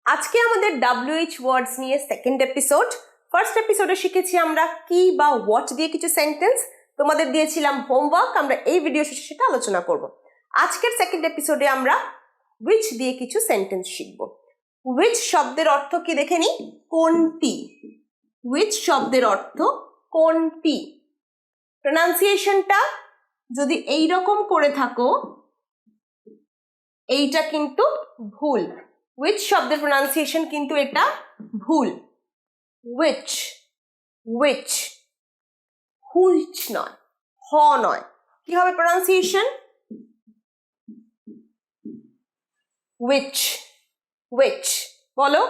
আজকে আমাদের WH ওয়ার্ডস নিয়ে সেকেন্ড এপিসোড। ফার্স্ট এপিসোডে শিখেছি আমরা কি বা হোয়াট দিয়ে কিছু সেন্টেন্স, তোমাদের দিয়েছিলাম হোমওয়ার্ক, আমরা এই ভিডিও শেষে সেটা আলোচনা করব। আজকের সেকেন্ড এপিসোডে আমরা which দিয়ে কিছু সেন্টেন্স শিখব। which শব্দের অর্থ কি দেখে নি, কোনটি। which শব্দের অর্থ কোনটি। প্রনাউন্সিয়েশনটা যদি এই রকম করে থাকো, এইটা কিন্তু ভুল। which শব্দের প্রনাউন্সিয়েশন কিন্তু এটা ভুল। which which হুইচ নয়, হ নয়। কি হবে প্রনাউন্সিয়েশন? which which বলো,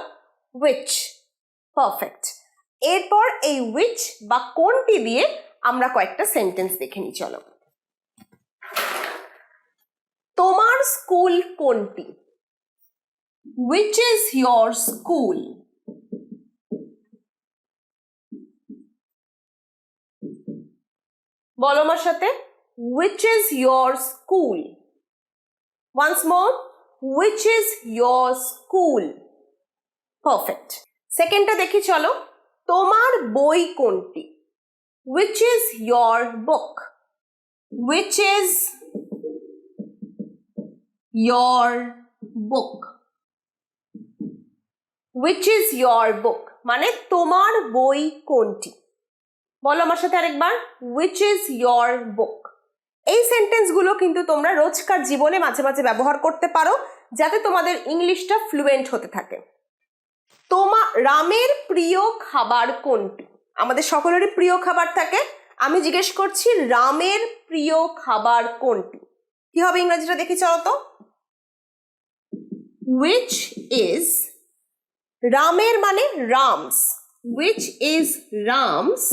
which। পারফেক্ট। এরপর এই which বা কোনটি দিয়ে আমরা কয়েকটা সেন্টেন্স দেখে নিই, চলো। তোমার স্কুল কোনটি? which is your school? বলো আমার সাথে, which is your school? once more, which is your school? perfect. সেকেন্ডটা দেখি চলো, তোমার বই কোনটি? which is your book? which is your book? which is your book মানে তোমার বই কোনটি। বলো আমার সাথে আরেকবার, which is your book। এই সেন্টেন্সগুলো কিন্তু তোমরা রোজকার জীবনে মাঝে মাঝে ব্যবহার করতে পারো, যাতে তোমাদের ইংলিশটা ফ্লুয়েন্ট হতে থাকে। রামের প্রিয় খাবার কোনটি? আমাদের সকলেরই প্রিয় খাবার থাকে। আমি জিজ্ঞেস করছি, রামের প্রিয় খাবার কোনটি? কি হবে ইংরেজিটা দেখি চলো তো। which is, রামের মানে রামস, which is Ram's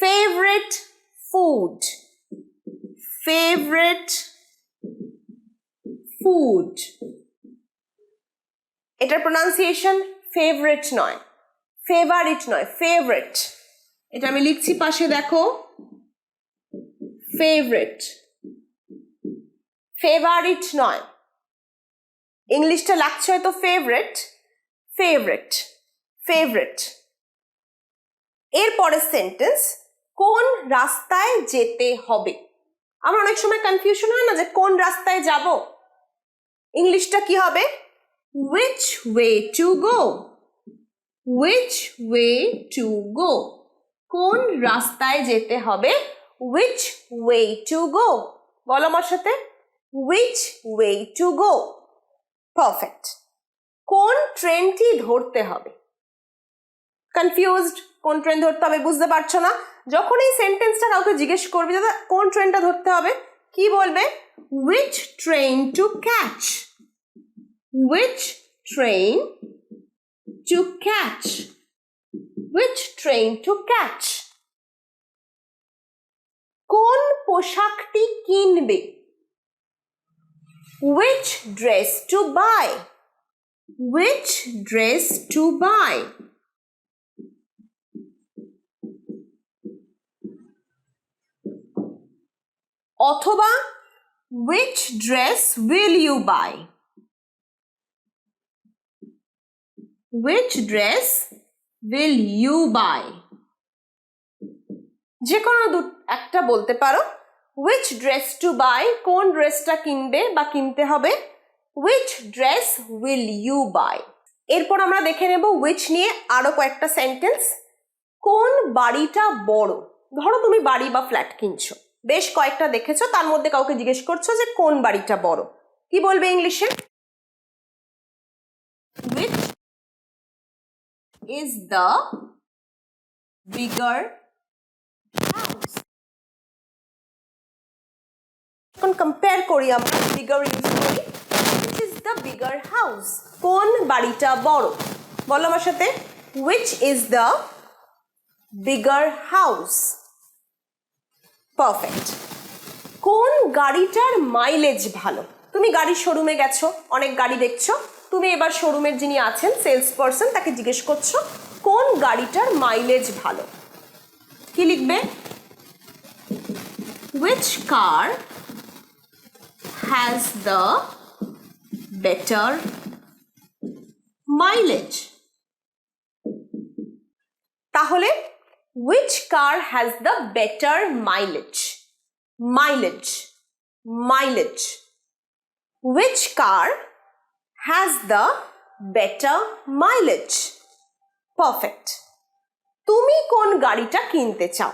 favorite food? favorite food। এটার প্রনাউন্সিয়েশন ফেভারিট নয়, ফেভারিট নয়, ফেভারিট। এটা আমি লিখছি পাশে দেখো, ফেভারিট, ফেভারিট নয়। ইংলিশটা লাগছে হয়তো ফেভারিট, ফেভারিট, ফেভারিট। এরপরের সেন্টেন্স, কোন রাস্তায় যেতে হবে? আমার অনেক সময় কনফিউশন হয় না যে কোন রাস্তায় যাব। ইংলিশটা কি হবে? which way to go? which way to go? কোন রাস্তায় যেতে হবে? which way to go? বলো আমার সাথে, which way to go? Perfect. কোন ট্রেনটি ধরতে হবে? কনফিউজড, কোন ট্রেন ধরতে হবে বুঝতে পারছো না। যখন এই সেন্টেন্সটা কাউকে জিজ্ঞেস করবে দাদা কোন ট্রেনটা ধরতে হবে, কি বলবে? which train to catch? which train to catch? which train to catch? কোন পোশাকটি কিনবে? which dress to buy? which dress to buy? অথবা which dress will you buy? which dress will you buy? যে কোনো একটা বলতে পারো। which dress to buy কোন ড্রেসটা কিনবে বা কিনতে হবে, which dress will you buy? এরপর আমরা দেখে নেব which নিয়ে আরো কয়েকটা সেন্টেন্স। কোন বাড়িটা বড়? ধরো তুমি বাড়ি বা ফ্ল্যাট কিনছো, বেশ কয়েকটা দেখেছো, তার মধ্যে কাউকে জিজ্ঞেস করছো যে কোন বাড়িটা বড়, কি বলবে ইংলিশে? which is the bigger house? এখন কম্পেয়ার করি আমরা, bigger ইউজ করি, which is the bigger house? কোন বাড়িটা বড়? বলো আমার সাথে, which is the bigger house? Perfect. কোন গাড়িটার মাইলেজ ভালো? তুমি গাড়ির শোরুমে গেছো, অনেক গাড়ি দেখছো, তুমি এবার শোরুমের যিনি আছেন সেলস পারসন তাকে জিজ্ঞেস করছো কোন গাড়িটার মাইলেজ ভালো, কি লিখবে? which car has the better mileage. তাহলে which car has the better mileage? Mileage, mileage. Which car has the better mileage? Perfect. তুমি কোন গাড়িটা কিনতে চাও?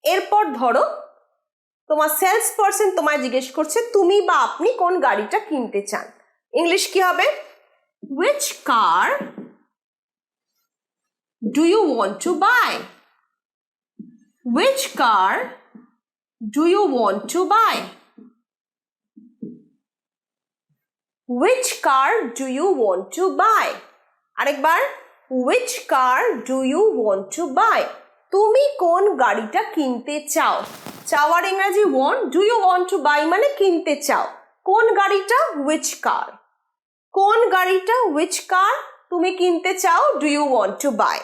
এরপর ধরো তোমার সেলস পারসন তোমায় জিজ্ঞেস করছে তুমি বা আপনি কোন গাড়িটা কিনতে চান। ইংলিশ কি হবে? Which car do you want to buy? Which car do you want to buy? Which car do you want to buy? আরেকবার, which car do you want to buy? তুমি কোন গাড়িটা কিনতে চাও? চাওয়ার ইংরেজি want, do you want to buy মানে কিনতে চাও। কোন গাড়িটা? which car। কোন গাড়িটা? which car তুমি কিনতে চাও? do you want to buy?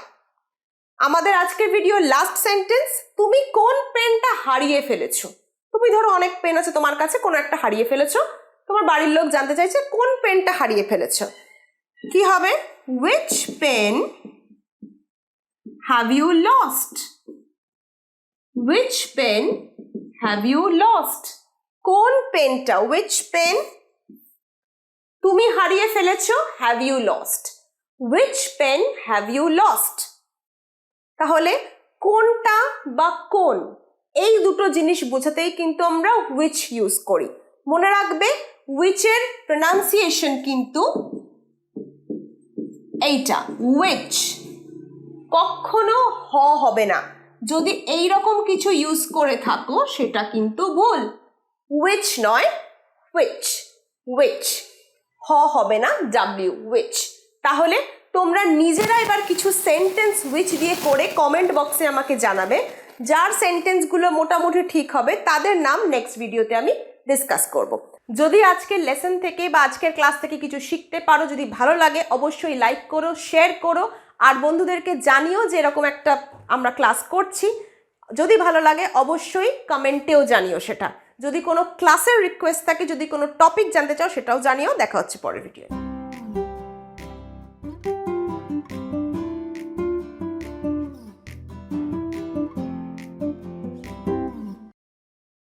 আমাদের আজকের ভিডিও লাস্ট সেন্টেন্স, তুমি কোন পেনটা হারিয়ে ফেলেছো? তুমি ধরো অনেক পেন আছে তোমার কাছে, কোনো একটা হারিয়ে ফেলেছো, তোমার বাড়ির লোক জানতে চাইছে কোন পেনটা হারিয়ে ফেলেছো। কি হবে? which pen have you lost? Which pen have you lost? কোন পেনটা? which pen তুমি হারিয়ে ফেলেছো? have you lost? which pen have you lost? তাহলে কোনটা বা কোন এই দুটো জিনিস বোঝাতেই কিন্তু আমরা which ইউজ করি। মনে রাখবে which এর প্রনাউন্সিয়েশন কিন্তু এইটা which, কখনো হ হবে না। যদি এই রকম কিছু ইউজ করে থাকো সেটা কিন্তু ভুল। which নয় which, which হ হবে না, w which। তাহলে তোমরা নিজেরা এবার কিছু সেন্টেন্স which দিয়ে করে কমেন্ট বক্সে আমাকে জানাবে। যার সেন্টেন্সগুলো মোটামুটি ঠিক হবে তাদের নাম নেক্সট ভিডিওতে আমি ডিসকাস করব। যদি আজকের লেসন থেকে বা আজকের ক্লাস থেকে কিছু শিখতে পারো, যদি ভালো লাগে অবশ্যই লাইক করো, শেয়ার করো, আর বন্ধুদেরকে জানিও যে এরকম একটা আমরা ক্লাস করছি। যদি ভালো লাগে অবশ্যই কমেন্টেও জানিও সেটা। যদি কোনো ক্লাসের রিকোয়েস্ট থাকে, যদি কোনো টপিক জানতে চাও সেটাও জানিও। দেখা হচ্ছে পরের ভিডিও।